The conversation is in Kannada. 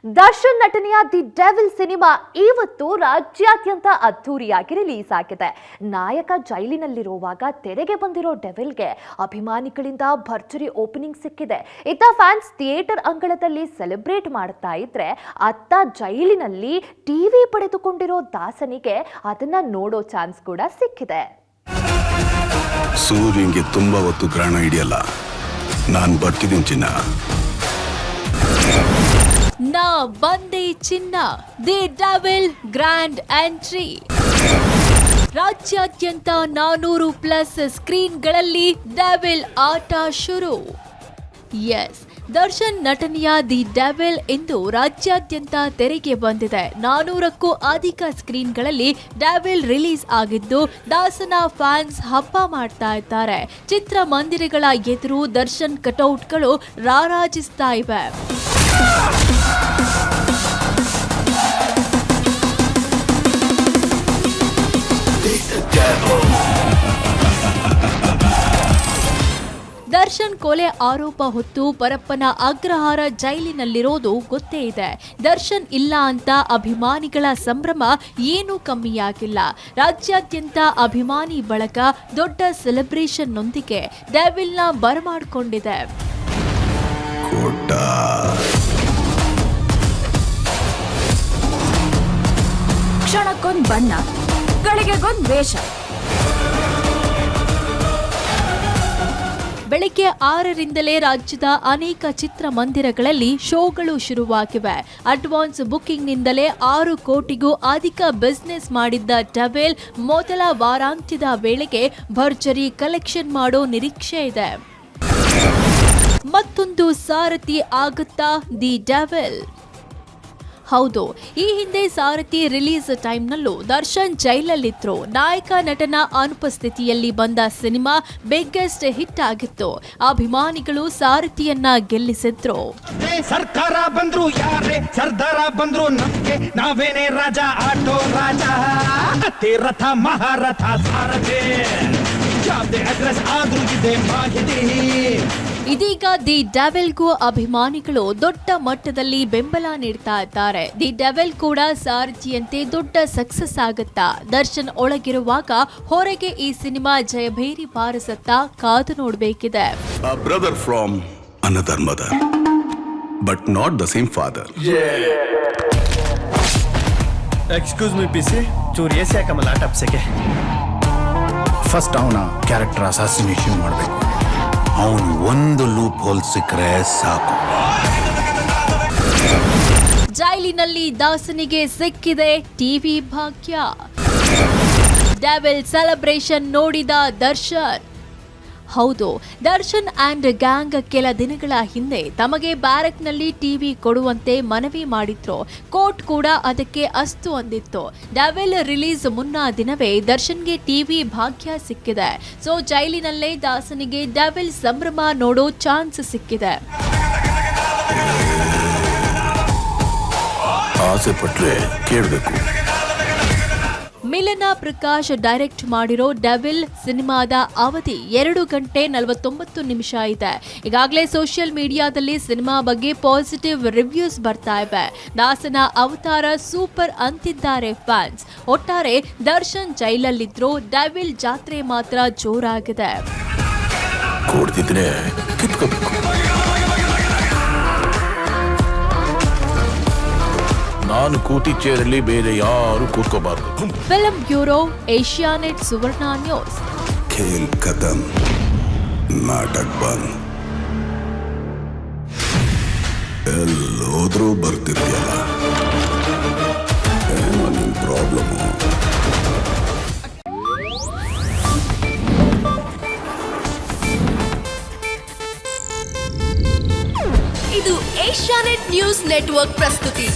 ದರ್ಶನ್ ನಟನೆಯ ದಿ ಡೆವಿಲ್ ಸಿನಿಮಾ ಇವತ್ತು ರಾಜ್ಯಾದ್ಯಂತ ಅದ್ಧೂರಿಯಾಗಿ ರಿಲೀಸ್ ಆಗಿದೆ. ನಾಯಕ ಜೈಲಿನಲ್ಲಿರುವಾಗ ತೆರೆಗೆ ಬಂದಿರೋ ಡೆವಿಲ್ಗೆ ಅಭಿಮಾನಿಗಳಿಂದ ಭರ್ಜರಿ ಓಪನಿಂಗ್ ಸಿಕ್ಕಿದೆ. ಇತ್ತ ಫ್ಯಾನ್ಸ್ ಥಿಯೇಟರ್ ಅಂಗಳದಲ್ಲಿ ಸೆಲೆಬ್ರೇಟ್ ಮಾಡ್ತಾ ಇದ್ರೆ, ಅತ್ತ ಜೈಲಿನಲ್ಲಿ ಟಿವಿ ಪಡೆದುಕೊಂಡಿರೋ ದಾಸನಿಗೆ ಅದನ್ನ ನೋಡೋ ಚಾನ್ಸ್ ಕೂಡ ಸಿಕ್ಕಿದೆ. ಸೂರ್ಯಂಗೆ ತುಂಬಾ ಹೊತ್ತು ಗ್ರಹಣ ಹಿಡಿಯಲ್ಲ, ನಾನು ಬರ್ತಿದ್ದೀನಿ ಚಿನ್ನ. ನಾ ಬಂದೆ ಚಿನ್ನ, ದಿ ಡೆವಿಲ್ ಗ್ರ್ಯಾಂಡ್ ಎಂಟ್ರಿ. ರಾಜ್ಯಾದ್ಯಂತ 400+ ಸ್ಕ್ರೀನ್ಗಳಲ್ಲಿ ಡೆವಿಲ್ ಆಟ ಶುರು. ಎಸ್, ದರ್ಶನ್ ನಟನೆಯ ದಿ ಡೆವಿಲ್ ಇಂದು ರಾಜ್ಯಾದ್ಯಂತ ತೆರೆಗೆ ಬಂದಿದೆ. 400ಕ್ಕೂ ಅಧಿಕ ಸ್ಕ್ರೀನ್ಗಳಲ್ಲಿ ಡೆವಿಲ್ ರಿಲೀಸ್ ಆಗಿದ್ದು, ದಾಸನ ಫ್ಯಾನ್ಸ್ ಹಬ್ಬ ಮಾಡ್ತಾ ಇದ್ದಾರೆ. ಚಿತ್ರಮಂದಿರಗಳ ಎದುರು ದರ್ಶನ್ ಕಟೌಟ್ಗಳು ರಾರಾಜಿಸ್ತಾ ಇವೆ. ದರ್ಶನ್ ಕೊಲೆ ಆರೋಪ ಹೊತ್ತು ಪರಪ್ಪನ ಅಗ್ರಹಾರ ಜೈಲಿನಲ್ಲಿರೋದು ಗೊತ್ತೇ ಇದೆ. ದರ್ಶನ್ ಇಲ್ಲ ಅಂತ ಅಭಿಮಾನಿಗಳ ಸಂಭ್ರಮ ಏನೂ ಕಮ್ಮಿಯಾಗಿಲ್ಲ. ರಾಜ್ಯಾದ್ಯಂತ ಅಭಿಮಾನಿ ಬಳಗ ದೊಡ್ಡ ಸೆಲೆಬ್ರೇಷನ್ನೊಂದಿಗೆ ಡೆವಿಲ್ನ ಬರಮಾಡಿಕೊಂಡಿದೆ. ಕ್ಷಣಕ್ಕೊಂದು ಬಣ್ಣ, ಗಳಿಗೆಗೊಂದು ವೇಷ. ಬೆಳಗ್ಗೆ 6ರಿಂದಲೇ ರಾಜ್ಯದ ಅನೇಕ ಚಿತ್ರಮಂದಿರಗಳಲ್ಲಿ ಶೋಗಳು ಶುರುವಾಗಿವೆ. ಅಡ್ವಾನ್ಸ್ ಬುಕಿಂಗ್ನಿಂದಲೇ 6 ಕೋಟಿಗೂ ಅಧಿಕ ಬಿಸ್ನೆಸ್ ಮಾಡಿದ್ದ ಡೆವಿಲ್ ಮೊದಲ ವಾರಾಂತ್ಯದ ವೇಳೆಗೆ ಭರ್ಜರಿ ಕಲೆಕ್ಷನ್ ಮಾಡೋ ನಿರೀಕ್ಷೆ ಇದೆ. ಮತ್ತೊಂದು ಸಾರಥಿ ಆಗುತ್ತಾ ದಿ ಡೆವಿಲ್? ಹೌದು, ಈ ಹಿಂದೆ ಸಾರಥಿ ರಿಲೀಸ್ ಟೈಮ್ನಲ್ಲೂ ದರ್ಶನ್ ಜೈಲಲ್ಲಿದ್ರು. ನಾಯಕ ನಟನ ಅನುಪಸ್ಥಿತಿಯಲ್ಲಿ ಬಂದ ಸಿನಿಮಾ ಬಿಗ್ಗೆಸ್ಟ್ ಹಿಟ್ ಆಗಿತ್ತು. ಅಭಿಮಾನಿಗಳು ಸಾರಥಿಯನ್ನ ಗೆಲ್ಲಿಸಿದ್ರು. ಸರ್ಕಾರ ಬಂದ್ರು ಯಾರೇ ಸರ್ದಾರ ಬಂದ್ರು ನಮ್ಗೆ ನಾವೇನೇ ರಾಜ, ಆಟೋ ರಾಜ, ರಥ ಮಹಾರಥ ಸಾರಥಿ, ಯಾವುದೇ ಅಡ್ರೆಸ್ ಆದ್ರೂ ಇದೆ ಮಾಹಿತಿ. ಇದೀಗ ದಿ ಡೆವಿಲ್ಗೂ ಅಭಿಮಾನಿಗಳು ದೊಡ್ಡ ಮಟ್ಟದಲ್ಲಿ ಬೆಂಬಲ ನೀಡ್ತಾ ಇದ್ದಾರೆ. ದಿ ಡೆವಿಲ್ ಕೂಡ ಸಾರಥಿಯಂತೆ ದೊಡ್ಡ ಸಕ್ಸಸ್ ಆಗುತ್ತಾ? ದರ್ಶನ್ ಒಳಗಿರುವಾಗ ಹೊರಗೆ ಈ ಸಿನಿಮಾ ಜಯಭೇರಿ ಬಾರಿಸುತ್ತಾ? ಕಾದು ನೋಡಬೇಕಿದೆ. Brother from another mother, but not the same father. Excuse me PC, ಚೂರು ಎಸಿ ಯಾಕಮ್ಮಲ್ಲ ಟಪ್ಸಕ್ಕೆ. ಫಸ್ಟ್ ಅವನ ಕ್ಯಾರೆಕ್ಟರ್ ಅಸಾಸಿನೇಷನ್ ಮಾಡಬೇಕು. ಅವನು ಒಂದು ಲೂಪ್ ಹೋಲ್ ಸಿಕ್ಕರೆ ಸಾಕು. ಜೈಲಿನಲ್ಲಿ ದಾಸನಿಗೆ ಸಿಕ್ಕಿದೆ ಟಿವಿ ಭಾಗ್ಯ. ಡೆವಿಲ್ ಸೆಲೆಬ್ರೇಷನ್ ನೋಡಿದ ದರ್ಶನ್. ಹೌದು, ದರ್ಶನ್ ಅಂಡ್ ಗ್ಯಾಂಗ್ ಕೆಲ ದಿನಗಳ ಹಿಂದೆ ತಮಗೆ ಬ್ಯಾರಕ್ನಲ್ಲಿ ಟಿವಿ ಕೊಡುವಂತೆ ಮನವಿ ಮಾಡಿದ್ರು. ಕೋರ್ಟ್ ಕೂಡ ಅದಕ್ಕೆ ಅಸ್ತು ಅಂದಿತ್ತು. ಡೆವಿಲ್ ರಿಲೀಸ್ ಮುನ್ನಾ ದಿನವೇ ದರ್ಶನ್ಗೆ ಟಿವಿ ಭಾಗ್ಯ ಸಿಕ್ಕಿದೆ. ಸೊ ಜೈಲಿನಲ್ಲೇ ದಾಸನಿಗೆ ಡೆವಿಲ್ ಸಂಭ್ರಮ ನೋಡೋ ಚಾನ್ಸ್ ಸಿಕ್ಕಿದೆ. ಆಸೆ ಪಟ್ರೆ ಕೇಳಬೇಕು. ಮಿಲನ ಪ್ರಕಾಶ್ ಡೈರೆಕ್ಟ್ ಮಾಡಿರೋ ಡೆವಿಲ್ ಸಿನಿಮಾದ ಅವಧಿ 2 ಗಂಟೆ 49 ನಿಮಿಷ ಇದೆ. ಈಗಾಗಲೇ ಸೋಷಿಯಲ್ ಮೀಡಿಯಾದಲ್ಲಿ ಸಿನಿಮಾ ಬಗ್ಗೆ ಪಾಸಿಟಿವ್ ರಿವ್ಯೂಸ್ ಬರ್ತಾ ಇವೆ. ದಾಸನ ಅವತಾರ ಸೂಪರ್ ಅಂತಿದ್ದಾರೆ ಫ್ಯಾನ್ಸ್. ಒಟ್ಟಾರೆ ದರ್ಶನ್ ಜೈಲಲ್ಲಿದ್ರು, ಡೆವಿಲ್ ಜಾತ್ರೆ ಮಾತ್ರ ಜೋರಾಗಿದೆ. ನಾನು ಕೂತಿ ಚೇರಲ್ಲಿ ಬೇರೆ ಯಾರು ಕೂತ್ಕೋಬಾರ್ದು. ಫಿಲ್ಮ್ ಬ್ಯೂರೋ, ಏಷ್ಯಾನೆಟ್ ಸುವರ್ಣ ನ್ಯೂಸ್. ಖೇಲ್ ಖತಮ್, ನಾಟಕ್ ಬಂದ್. ಎಲ್ಲೋದ್ರೂ ಬರ್ತಿದ್ಯಲ್ಲ, ಏನೋ ನಿನ್ ಪ್ರಾಬ್ಲಮ್ಮು. ಇದು ಏಷ್ಯಾನೆಟ್ ನ್ಯೂಸ್ ನೆಟ್ವರ್ಕ್ ಪ್ರಸ್ತುತಿ.